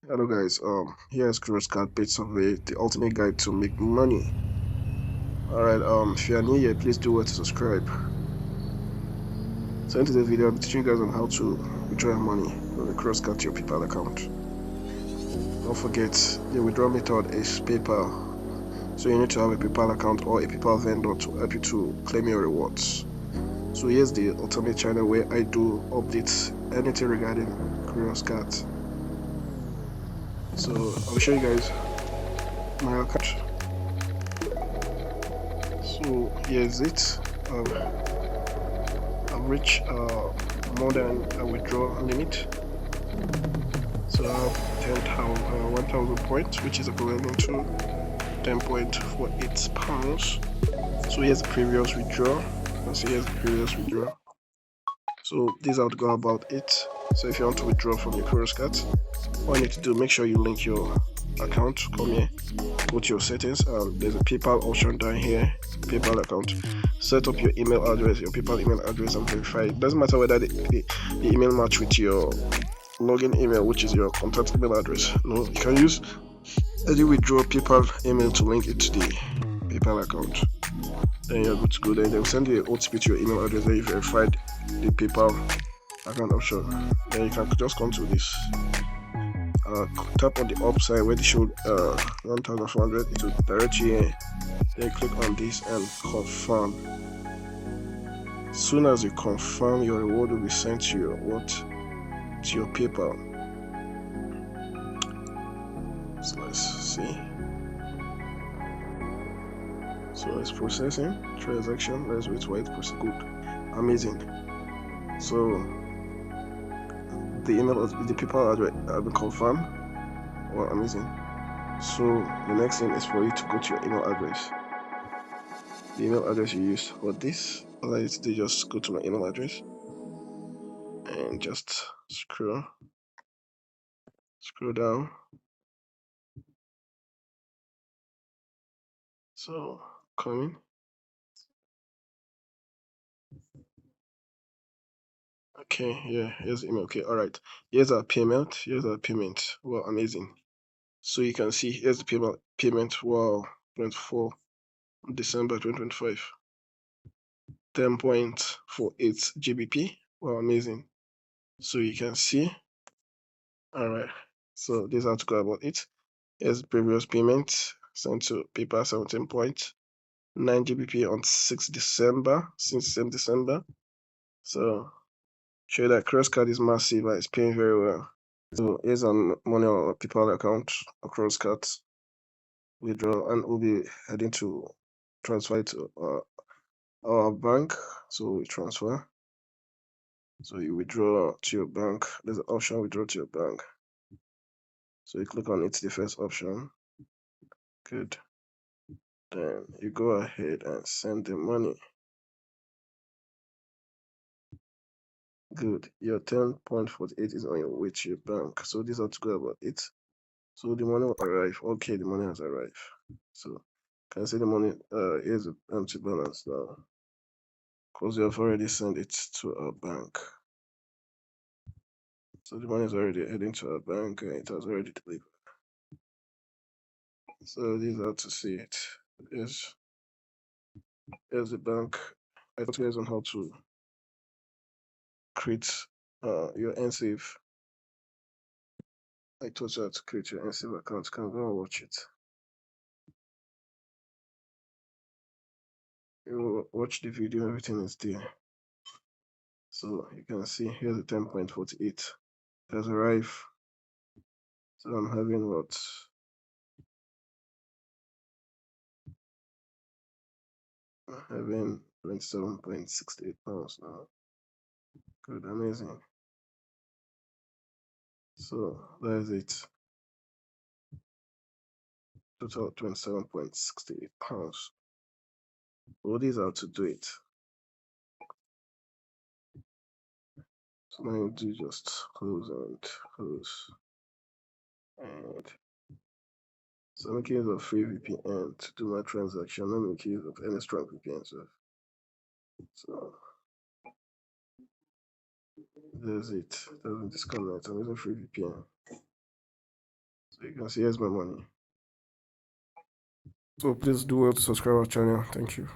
Hello guys, here's Chris Card Page Survey, the ultimate guide to make money. Alright, if you are new here, please do well to subscribe. So in today's video, I'll be teaching you guys on how to withdraw your money from the Cross Card to your PayPal account. Don't forget, the withdrawal method is PayPal. So you need to have a PayPal account or a PayPal vendor to help you to claim your rewards. So here's the ultimate channel where I do updates anything regarding Cross Cards. So I'll show you guys my account. So here's it. I've reached more than a withdrawal limit. So I have 1,000 points, which is equivalent to 10.48 pounds. So here's the previous withdrawal. So here's the previous withdrawal. So this is how to go about it. So if you want to withdraw from your Chorus cards, all you need to do, make sure you link your account. Come here, go to your settings. There's a PayPal option down here. PayPal account. Set up your email address, your PayPal email address, and verify. It doesn't matter whether the email match with your login email, which is your contact email address. No, you can use any withdraw PayPal email to link it to the PayPal account. Then you're good to go. Then they'll send you an OTP to your email address. Then you verified the PayPal account option. Then you can just come to this. Tap on the upside where they show 1,400. It will direct you here. Then click on this and confirm. As soon as you confirm, your reward will be sent to your to your PayPal. So let's see. So it's processing transaction. Let's wait for it to proceed. Good, amazing. So the email, the PayPal address have been confirmed. Well, amazing. So the next thing is for you to go to your email address. The email address you use for this, all I need to do is just go to my email address and just scroll down. So coming. Okay, yeah, here's the email. Okay, all right. Here's our payment. Here's our payment. Well, amazing. So you can see here's the payment. Wow, 24 December 2025. 10.48 GBP. Wow, amazing. So you can see. All right. So this is how to go about it. Here's the previous payment sent to PayPal 17.9 GBP on 6 December, since same December. So show that cross card is massive and it's paying very well. So here's some money on our PayPal account, across cards, withdraw, and we'll be heading to transfer it to our bank. So we transfer. So you withdraw to your bank. There's an option withdraw to your bank. So you click on it, the first option. Good. Then you go ahead and send the money. Good. Your 10.48 is on your way to your bank. So this is how to go about it. So the money will arrive. Okay, the money has arrived. So can I see the money? Here's the empty balance now. Because we have already sent it to our bank. So the money is already heading to our bank and it has already delivered. So this is how to see it. Here's the bank. I taught you guys on how to create your NSAVE. I taught you how to create your NSAVE account. You can go and watch it. You watch the video, everything is there. So you can see here's the 10.48. It has arrived. So I'm having what? I'm having 27.68 pounds now. Good, amazing. So that is it. Total 27.68 pounds. All these are to do it. So now you do just close and close. And so I'm making use of free VPN to do my transaction. I'm not making use of any strong VPN. So there's it. Doesn't disconnect. I'm using free VPN. So you can see here's my money. So please do well to subscribe our channel. Thank you.